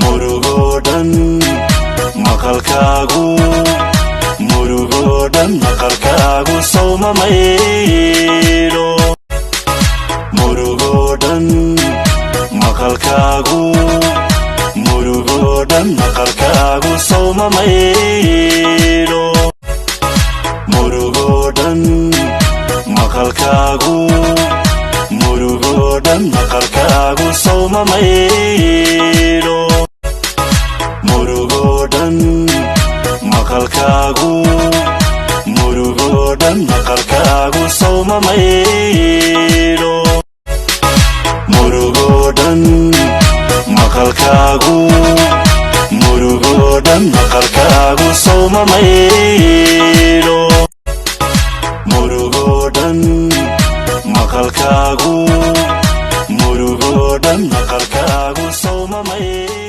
murugodan maqalkaagu murugodan maqalkaagu sawma mayro murugodan maqalkaagu murugodan maqalkaagu sawma mayro murugodan maqalkaagu murugodan maqalkaagu sawma mayro murugodan maqalkaagu murugodan maqalkaagu sawma mayro murugodan maqalkaagu murugodan maqalkaagu sawma mayro murugodan maqalkaagu murugodan maqalkaagu sawma mayro